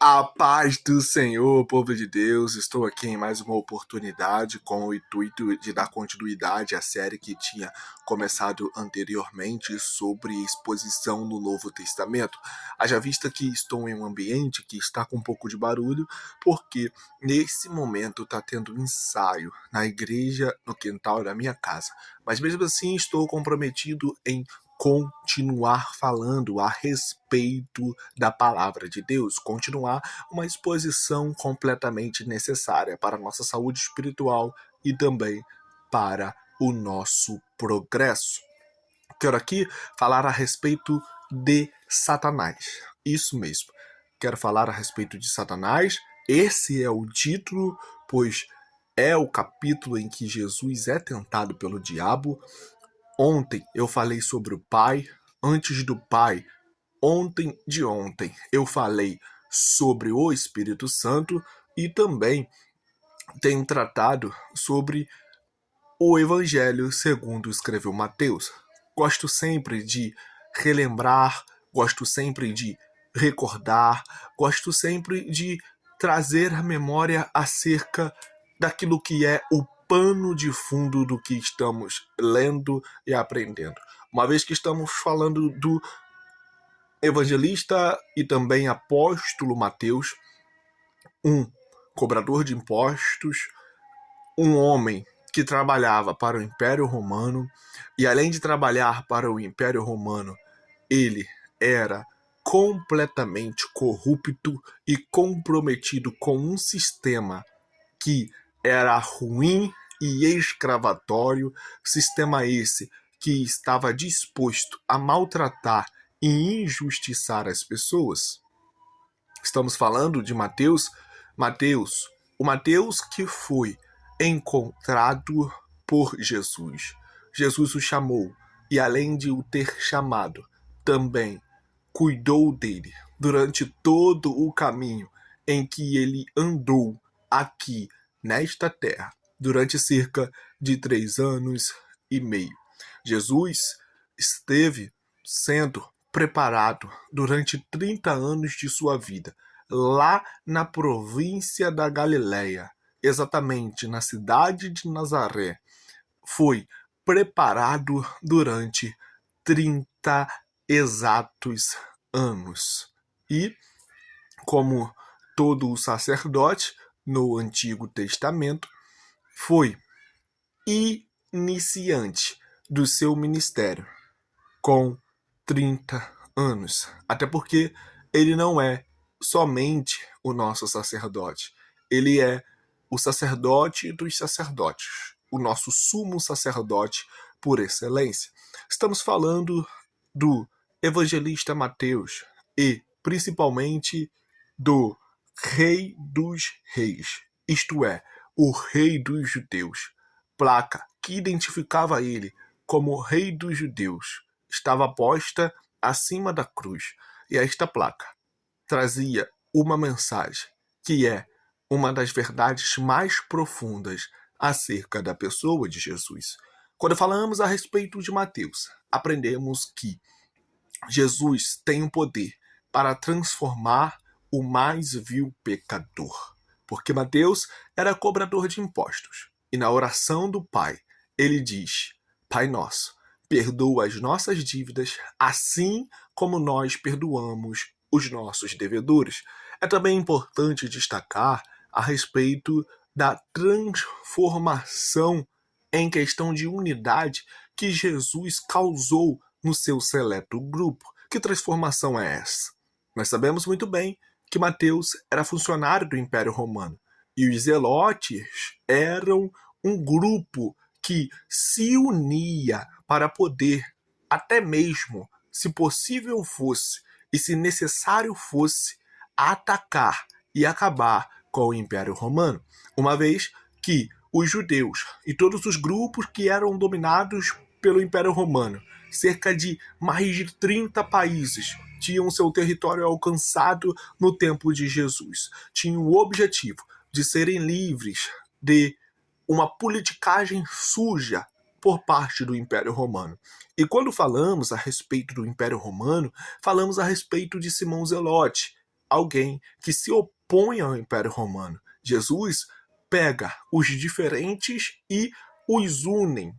A paz do Senhor, povo de Deus, estou aqui em mais uma oportunidade com o intuito de dar continuidade à série que tinha começado anteriormente sobre exposição no Novo Testamento. Haja vista que estou em um ambiente que está com um pouco de barulho, porque nesse momento está tendo ensaio na igreja no quintal da minha casa. Mas mesmo assim estou comprometido em continuar falando a respeito da palavra de Deus, continuar uma exposição completamente necessária para a nossa saúde espiritual e também para o nosso progresso. Quero aqui falar a respeito de Satanás. Isso mesmo. Quero falar a respeito de Satanás. Esse é o título, pois é o capítulo em que Jesus é tentado pelo diabo. Ontem eu falei sobre o Pai, antes do Pai, ontem de ontem, eu falei sobre o Espírito Santo e também tenho tratado sobre o Evangelho segundo escreveu Mateus. Gosto sempre de relembrar, gosto sempre de recordar, gosto sempre de trazer à memória acerca daquilo que é o pano de fundo do que estamos lendo e aprendendo. Uma vez que estamos falando do evangelista e também apóstolo Mateus, um cobrador de impostos, um homem que trabalhava para o Império Romano, e além de trabalhar para o Império Romano, ele era completamente corrupto e comprometido com um sistema que era ruim e escravatório, sistema esse que estava disposto a maltratar e injustiçar as pessoas. Estamos falando de Mateus, o Mateus que foi encontrado por Jesus. Jesus o chamou e, além de o ter chamado, também cuidou dele durante todo o caminho em que ele andou aqui nesta terra, durante cerca de 3 anos e meio. Jesus esteve sendo preparado durante 30 anos de sua vida, lá na província da Galileia, exatamente na cidade de Nazaré. Foi preparado durante 30 exatos anos. E, como todo o sacerdote no Antigo Testamento, foi iniciante do seu ministério com 30 anos. Até porque ele não é somente o nosso sacerdote. Ele é o sacerdote dos sacerdotes, o nosso sumo sacerdote por excelência. Estamos falando do evangelista Mateus e, principalmente, do Rei dos Reis, isto é, o Rei dos Judeus. Placa que identificava ele como Rei dos Judeus estava posta acima da cruz, e esta placa trazia uma mensagem que é uma das verdades mais profundas acerca da pessoa de Jesus. Quando falamos a respeito de Mateus, aprendemos que Jesus tem o poder para transformar o mais vil pecador, porque Mateus era cobrador de impostos, e na oração do Pai, ele diz: Pai nosso, perdoa as nossas dívidas, assim como nós perdoamos os nossos devedores. É também importante destacar a respeito da transformação em questão de unidade que Jesus causou no seu seleto grupo. Que transformação é essa? Nós sabemos muito bem que Mateus era funcionário do Império Romano e os zelotes eram um grupo que se unia para poder, até mesmo, se possível fosse e se necessário fosse, atacar e acabar com o Império Romano, uma vez que os judeus e todos os grupos que eram dominados pelo Império Romano, cerca de mais de 30 países, tinham seu território alcançado no tempo de Jesus. Tinham o objetivo de serem livres de uma politicagem suja por parte do Império Romano. E quando falamos a respeito do Império Romano, falamos a respeito de Simão Zelote, alguém que se opõe ao Império Romano. Jesus pega os diferentes e os une.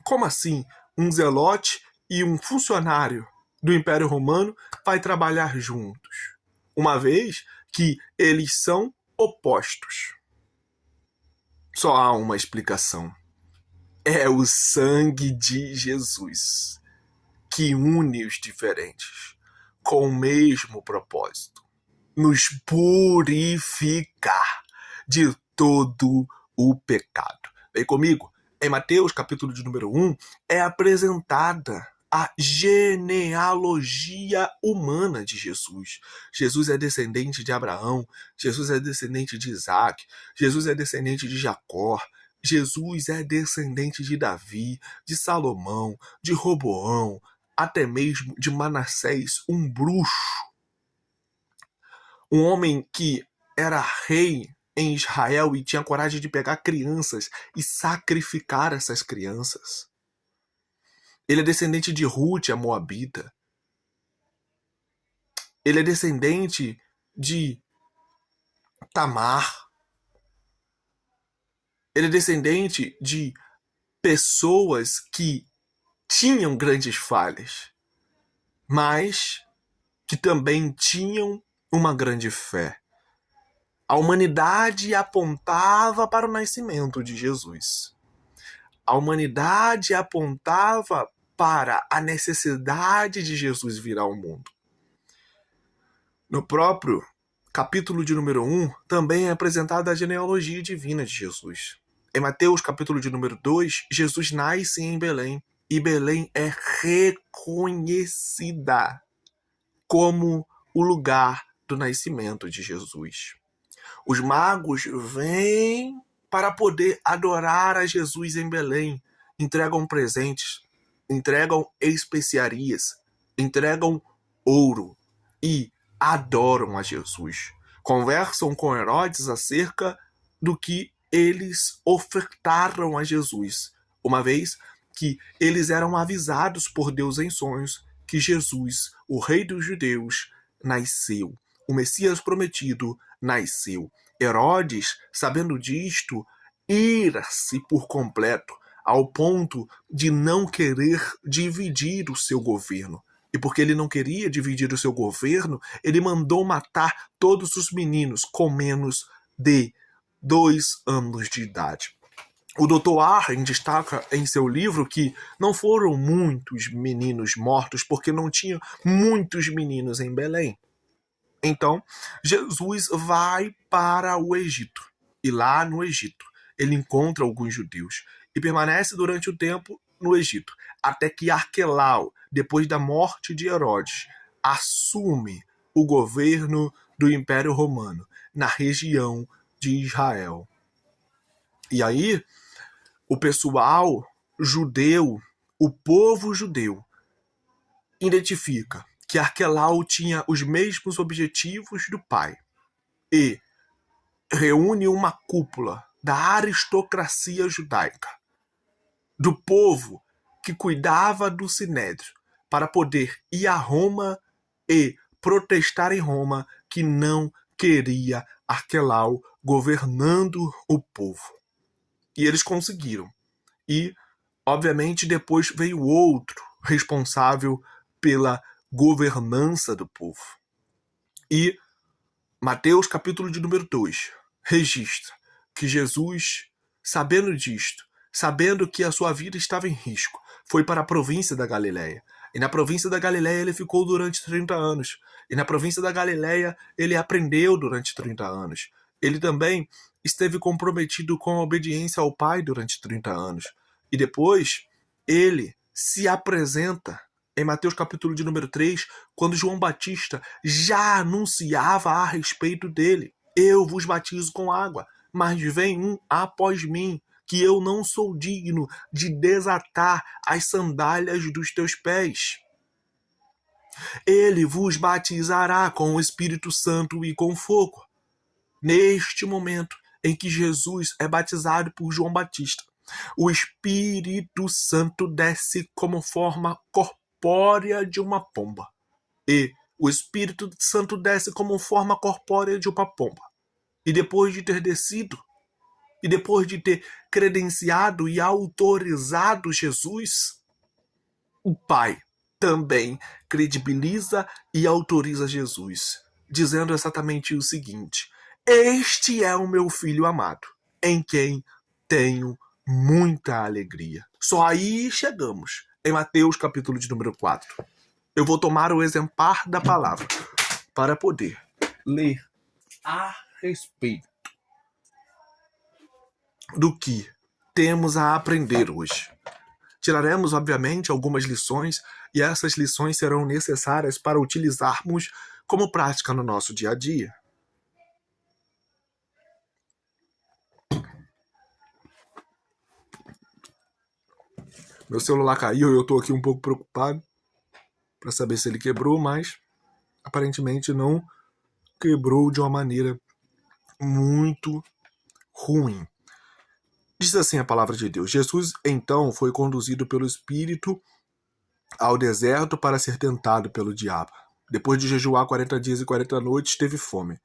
Como assim? Um zelote e um funcionário do Império Romano vai trabalhar juntos, uma vez que eles são opostos. Só há uma explicação. É o sangue de Jesus que une os diferentes com o mesmo propósito: nos purificar de todo o pecado. Vem comigo. Em Mateus, capítulo de número 1, é apresentada a genealogia humana de Jesus. Jesus é descendente de Abraão, Jesus é descendente de Isaac, Jesus é descendente de Jacó, Jesus é descendente de Davi, de Salomão, de Roboão, até mesmo de Manassés, um bruxo. Um homem que era rei em Israel e tinha coragem de pegar crianças e sacrificar essas crianças. Ele é descendente de Ruth, a Moabita. Ele é descendente de Tamar. Ele é descendente de pessoas que tinham grandes falhas, mas que também tinham uma grande fé. A humanidade apontava para o nascimento de Jesus. A humanidade apontava para a necessidade de Jesus vir ao mundo. No próprio capítulo de número 1, também é apresentada a genealogia divina de Jesus. Em Mateus, capítulo de número 2, Jesus nasce em Belém, e Belém é reconhecida como o lugar do nascimento de Jesus. Os magos vêm para poder adorar a Jesus em Belém. Entregam presentes, entregam especiarias, entregam ouro e adoram a Jesus. Conversam com Herodes acerca do que eles ofertaram a Jesus, uma vez que eles eram avisados por Deus em sonhos que Jesus, o Rei dos Judeus, nasceu. O Messias prometido nasceu. Herodes, sabendo disto, ira-se por completo, ao ponto de não querer dividir o seu governo. E porque ele não queria dividir o seu governo, ele mandou matar todos os meninos com menos de 2 anos de idade. O Dr. Arren destaca em seu livro que não foram muitos meninos mortos porque não tinha muitos meninos em Belém. Então, Jesus vai para o Egito. E lá no Egito, ele encontra alguns judeus e permanece durante o tempo no Egito, até que Arquelau, depois da morte de Herodes, assume o governo do Império Romano na região de Israel. E aí, o pessoal judeu, o povo judeu, identifica que Arquelau tinha os mesmos objetivos do pai e reúne uma cúpula da aristocracia judaica, do povo que cuidava do Sinédrio, para poder ir a Roma e protestar em Roma que não queria Arquelau governando o povo. E eles conseguiram. E, obviamente, depois veio outro responsável pela governança do povo. E Mateus, capítulo de número 2, registra que Jesus, sabendo disto, sabendo que a sua vida estava em risco, foi para a província da Galileia. E na província da Galileia ele ficou durante 30 anos. E na província da Galileia ele aprendeu durante 30 anos. Ele também esteve comprometido com a obediência ao Pai durante 30 anos. E depois ele se apresenta em Mateus capítulo de número 3, quando João Batista já anunciava a respeito dele. Eu vos batizo com água, mas vem um após mim, que eu não sou digno de desatar as sandálias dos teus pés. Ele vos batizará com o Espírito Santo e com fogo. Neste momento em que Jesus é batizado por João Batista, o Espírito Santo desce como forma corpórea de uma pomba e o Espírito Santo desce como forma corpórea de uma pomba. E depois de ter descido, e depois de ter credenciado e autorizado Jesus, o Pai também credibiliza e autoriza Jesus, dizendo exatamente o seguinte: este é o meu filho amado, em quem tenho muita alegria. Só aí chegamos, em Mateus capítulo de número 4. Eu vou tomar o exemplar da palavra para poder ler a respeito do que temos a aprender hoje. Tiraremos, obviamente, algumas lições e essas lições serão necessárias para utilizarmos como prática no nosso dia a dia. Meu celular caiu e eu estou aqui um pouco preocupado para saber se ele quebrou, mas aparentemente não quebrou de uma maneira muito ruim. Diz assim a palavra de Deus: Jesus então foi conduzido pelo Espírito ao deserto para ser tentado pelo diabo. Depois de jejuar 40 dias e 40 noites, teve fome.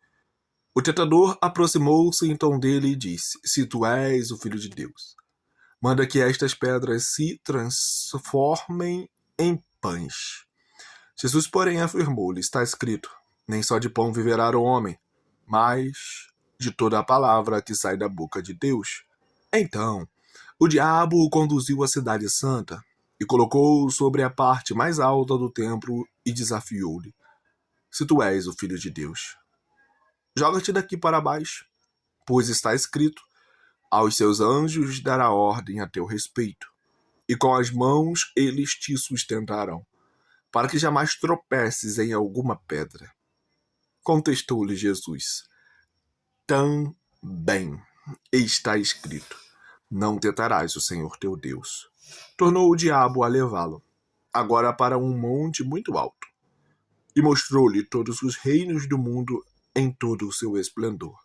O tentador aproximou-se então dele e disse: se tu és o Filho de Deus, manda que estas pedras se transformem em pães. Jesus, porém, afirmou-lhe: está escrito, nem só de pão viverá o homem, mas de toda a palavra que sai da boca de Deus. Então, o diabo o conduziu à cidade santa e colocou-o sobre a parte mais alta do templo e desafiou-lhe: se tu és o Filho de Deus, joga-te daqui para baixo, pois está escrito, aos seus anjos dará ordem a teu respeito, e com as mãos eles te sustentarão, para que jamais tropeces em alguma pedra. Contestou-lhe Jesus: também está escrito, não tentarás o Senhor teu Deus. Tornou o diabo a levá-lo, agora para um monte muito alto, e mostrou-lhe todos os reinos do mundo em todo o seu esplendor.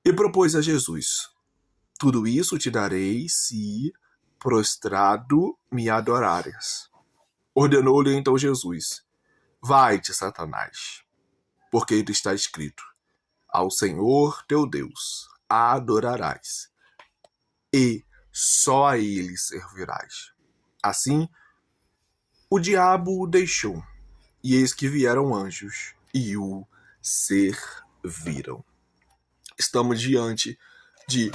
E propôs a Jesus: tudo isso te darei se, prostrado, me adorares. Ordenou-lhe então Jesus: vai-te, Satanás, porque está escrito, ao Senhor teu Deus adorarás, e só a ele servirás. Assim, o diabo o deixou, e eis que vieram anjos e o serviram. Estamos diante de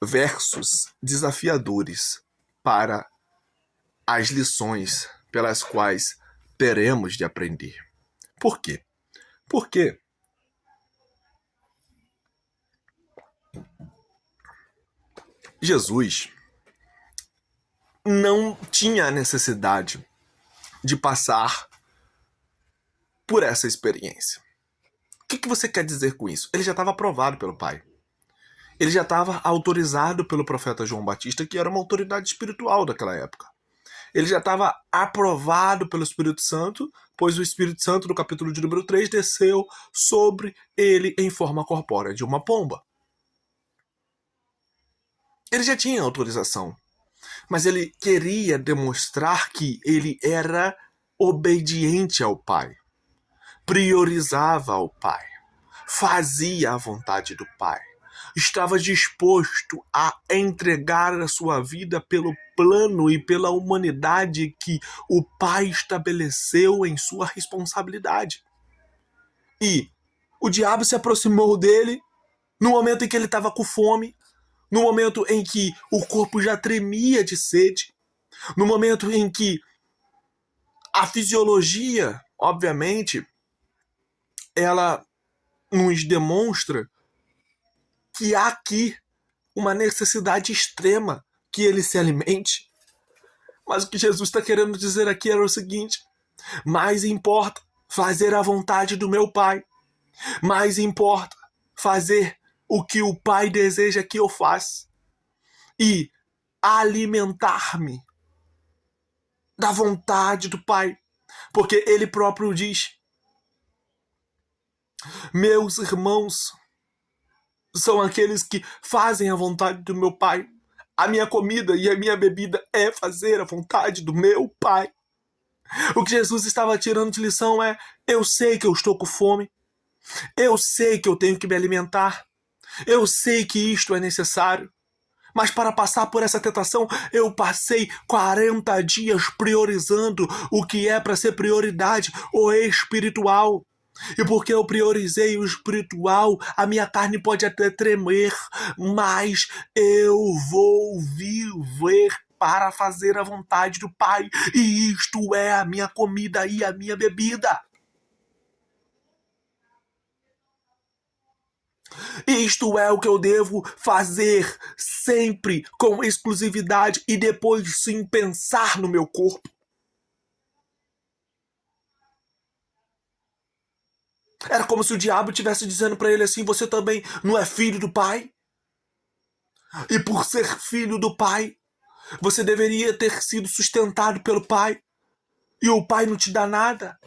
versos desafiadores para as lições pelas quais teremos de aprender. Por quê? Porque Jesus não tinha a necessidade de passar por essa experiência. O que você quer dizer com isso? Ele já estava aprovado pelo Pai. Ele já estava autorizado pelo profeta João Batista, que era uma autoridade espiritual daquela época. Ele já estava aprovado pelo Espírito Santo, pois o Espírito Santo, no capítulo de número 3, desceu sobre ele em forma corpórea de uma pomba. Ele já tinha autorização, mas ele queria demonstrar que ele era obediente ao Pai, priorizava ao Pai, fazia a vontade do Pai, estava disposto a entregar a sua vida pelo plano e pela humanidade que o Pai estabeleceu em sua responsabilidade. E o diabo se aproximou dele no momento em que ele estava com fome, no momento em que o corpo já tremia de sede, no momento em que a fisiologia, obviamente, ela nos demonstra que há aqui uma necessidade extrema que ele se alimente. Mas o que Jesus está querendo dizer aqui era o seguinte: mais importa fazer a vontade do meu Pai, mais importa fazer o que o Pai deseja que eu faça e alimentar-me da vontade do Pai, porque ele próprio diz: meus irmãos são aqueles que fazem a vontade do meu Pai. A minha comida e a minha bebida é fazer a vontade do meu Pai. O que Jesus estava tirando de lição é: eu sei que eu estou com fome, eu sei que eu tenho que me alimentar, eu sei que isto é necessário. Mas para passar por essa tentação, eu passei 40 dias priorizando o que é para ser prioridade, o espiritual. E porque eu priorizei o espiritual, a minha carne pode até tremer, mas eu vou viver para fazer a vontade do Pai. E isto é a minha comida e a minha bebida. Isto é o que eu devo fazer sempre com exclusividade e depois sim pensar no meu corpo. Era como se o diabo estivesse dizendo para ele assim: você também não é filho do Pai? E por ser filho do Pai, você deveria ter sido sustentado pelo Pai. E o Pai não te dá nada.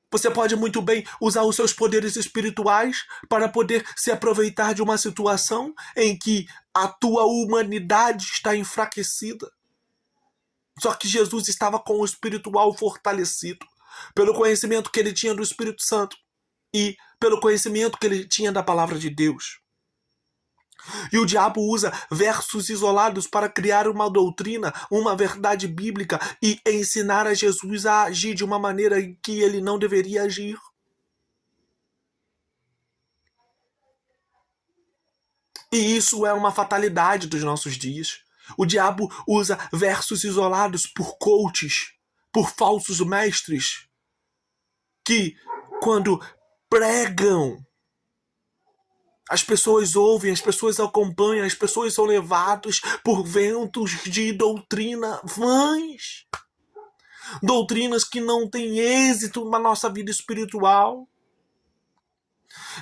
Você pode muito bem usar os seus poderes espirituais para poder se aproveitar de uma situação em que a tua humanidade está enfraquecida. Só que Jesus estava com o espiritual fortalecido pelo conhecimento que ele tinha do Espírito Santo e pelo conhecimento que ele tinha da palavra de Deus. E o diabo usa versos isolados para criar uma doutrina, uma verdade bíblica e ensinar a Jesus a agir de uma maneira em que ele não deveria agir. E isso é uma fatalidade dos nossos dias. O diabo usa versos isolados por coaches, por falsos mestres, que, quando pregam, as pessoas ouvem, as pessoas acompanham, as pessoas são levadas por ventos de doutrina vãs. Doutrinas que não têm êxito na nossa vida espiritual.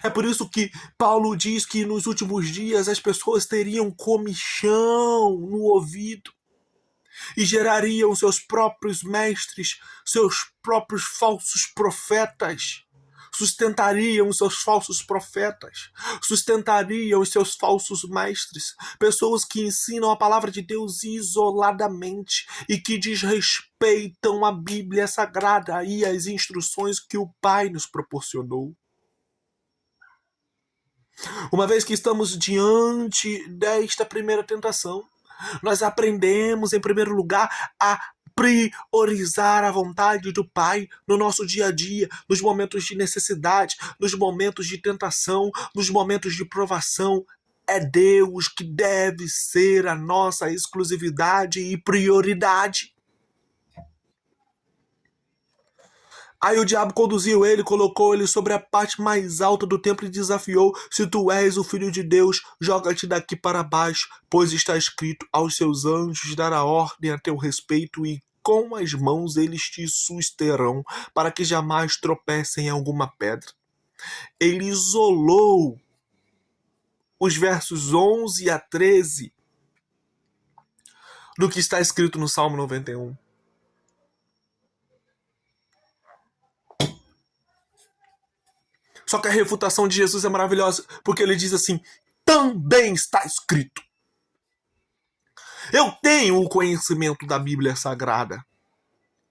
É por isso que Paulo diz que nos últimos dias as pessoas teriam comichão no ouvido e gerariam seus próprios mestres, seus próprios falsos profetas. Sustentariam os seus falsos profetas, sustentariam os seus falsos mestres, pessoas que ensinam a palavra de Deus isoladamente e que desrespeitam a Bíblia Sagrada e as instruções que o Pai nos proporcionou. Uma vez que estamos diante desta primeira tentação, nós aprendemos, em primeiro lugar, a priorizar a vontade do Pai no nosso dia a dia, nos momentos de necessidade, nos momentos de tentação, nos momentos de provação. É Deus que deve ser a nossa exclusividade e prioridade. Aí o diabo conduziu ele, colocou ele sobre a parte mais alta do templo e desafiou: se tu és o filho de Deus, joga-te daqui para baixo, pois está escrito: aos seus anjos dará ordem a teu respeito e com as mãos eles te susterão, para que jamais tropecem em alguma pedra. Ele isolou os versos 11 a 13 do que está escrito no Salmo 91. Só que a refutação de Jesus é maravilhosa, porque ele diz assim: também está escrito. Eu tenho o conhecimento da Bíblia Sagrada.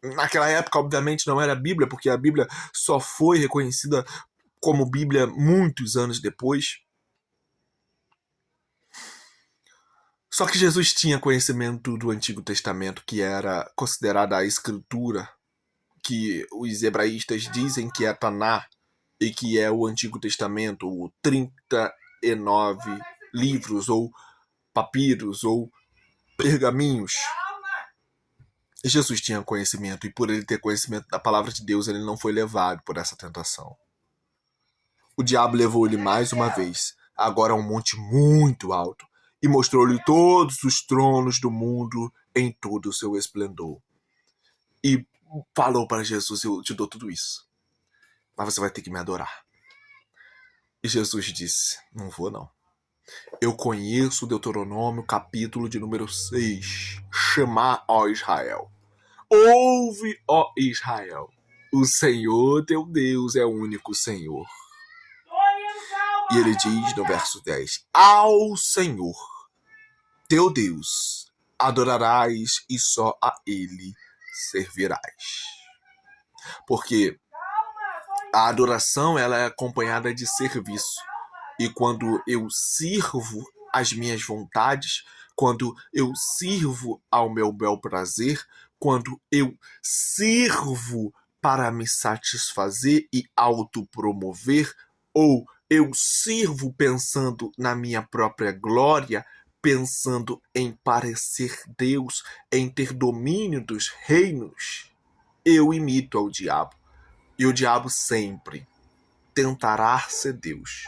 Naquela época, obviamente, não era Bíblia, porque a Bíblia só foi reconhecida como Bíblia muitos anos depois. Só que Jesus tinha conhecimento do Antigo Testamento, que era considerada a Escritura, que os hebraístas dizem que é Taná, e que é o Antigo Testamento, ou 39 livros, ou papiros, ou pergaminhos. Jesus tinha conhecimento, e por ele ter conhecimento da palavra de Deus, ele não foi levado por essa tentação. O diabo levou ele mais uma vez, agora a um monte muito alto, e mostrou-lhe todos os tronos do mundo em todo o seu esplendor. E falou para Jesus: eu te dou tudo isso, mas você vai ter que me adorar. E Jesus disse: não vou não. Eu conheço o Deuteronômio, capítulo de número 6. Shema, ó Israel. Ouve, ó Israel. O Senhor teu Deus é o único Senhor. E ele diz no verso 10: ao Senhor teu Deus adorarás e só a ele servirás. Porque a adoração ela é acompanhada de serviço. E quando eu sirvo às minhas vontades, quando eu sirvo ao meu bel prazer, quando eu sirvo para me satisfazer e autopromover, ou eu sirvo pensando na minha própria glória, pensando em parecer Deus, em ter domínio dos reinos, eu imito ao diabo. E o diabo sempre tentará ser Deus.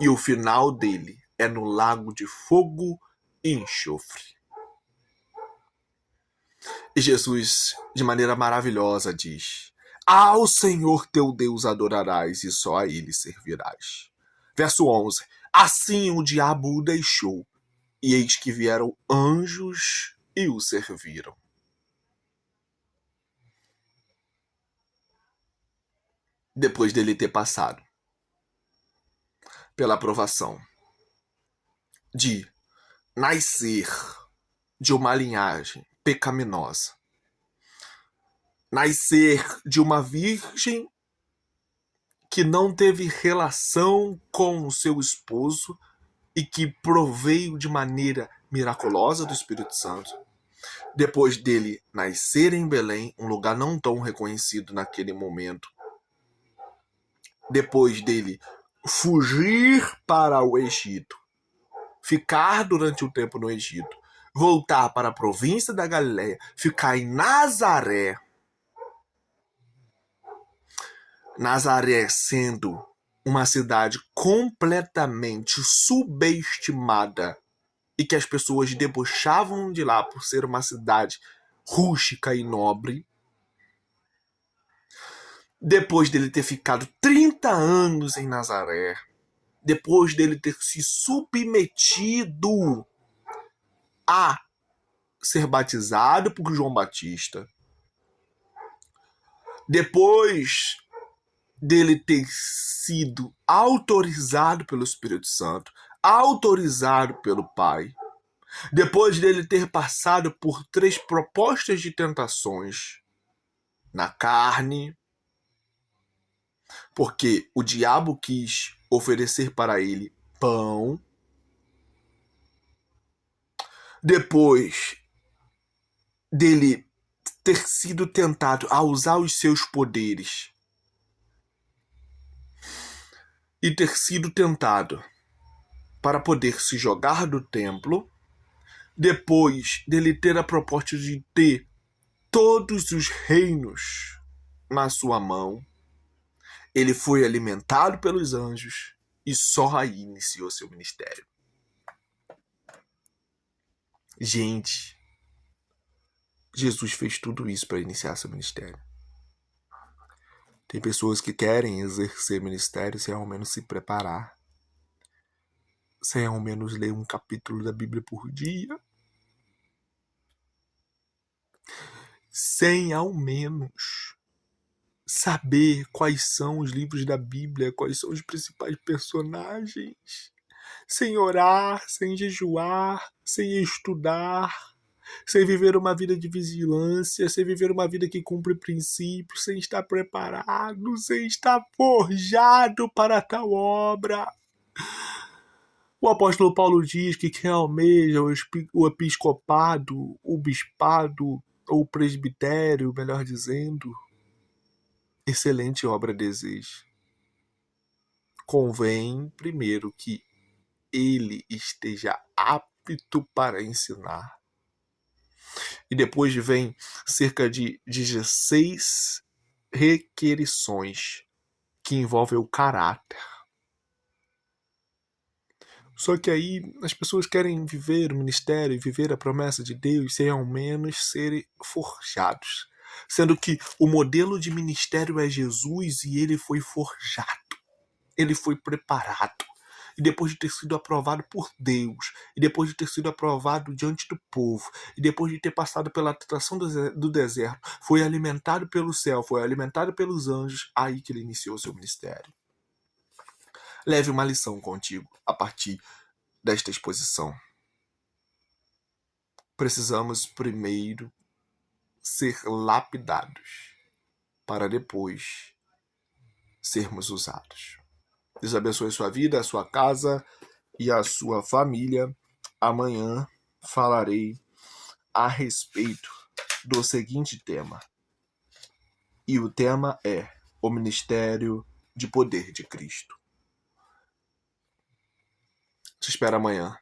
E o final dele é no lago de fogo e enxofre. E Jesus, de maneira maravilhosa, diz: ao Senhor teu Deus adorarás e só a ele servirás. Verso 11. Assim o diabo o deixou, e eis que vieram anjos e o serviram. Depois dele ter passado pela provação de nascer de uma linhagem pecaminosa, nascer de uma virgem que não teve relação com o seu esposo e que proveio de maneira miraculosa do Espírito Santo, depois dele nascer em Belém, um lugar não tão reconhecido naquele momento, depois dele fugir para o Egito, ficar durante um tempo no Egito, voltar para a província da Galileia, ficar em Nazaré, Nazaré sendo uma cidade completamente subestimada e que as pessoas debochavam de lá por ser uma cidade rústica e nobre. Depois dele ter ficado 30 anos em Nazaré, depois dele ter se submetido a ser batizado por João Batista, depois dele ter sido autorizado pelo Espírito Santo, autorizado pelo Pai, depois dele ter passado por 3 propostas de tentações na carne, porque o diabo quis oferecer para ele pão, depois dele ter sido tentado a usar os seus poderes e ter sido tentado para poder se jogar do templo, depois dele ter a proposta de ter todos os reinos na sua mão, ele foi alimentado pelos anjos e só aí iniciou seu ministério. Gente, Jesus fez tudo isso para iniciar seu ministério. Tem pessoas que querem exercer ministério sem ao menos se preparar, sem ao menos ler um capítulo da Bíblia por dia, sem ao menos saber quais são os livros da Bíblia, quais são os principais personagens, sem orar, sem jejuar, sem estudar, sem viver uma vida de vigilância, sem viver uma vida que cumpre princípios, sem estar preparado, sem estar forjado para tal obra. O apóstolo Paulo diz que quem almeja o episcopado, o bispado, ou o presbitério, melhor dizendo, excelente obra deseja. Convém, primeiro, que ele esteja apto para ensinar. E depois vem cerca de 16 requerições que envolvem o caráter. Só que aí as pessoas querem viver o ministério e viver a promessa de Deus sem ao menos serem forjados. Sendo que o modelo de ministério é Jesus e ele foi forjado. Ele foi preparado. E depois de ter sido aprovado por Deus, e depois de ter sido aprovado diante do povo, e depois de ter passado pela tentação do deserto, foi alimentado pelo céu, foi alimentado pelos anjos, aí que ele iniciou seu ministério. Leve uma lição contigo a partir desta exposição. Precisamos primeiro ser lapidados para depois sermos usados. Deus abençoe a sua vida, a sua casa e a sua família. Amanhã falarei a respeito do seguinte tema. E o tema é o ministério de poder de Cristo. Te espero amanhã.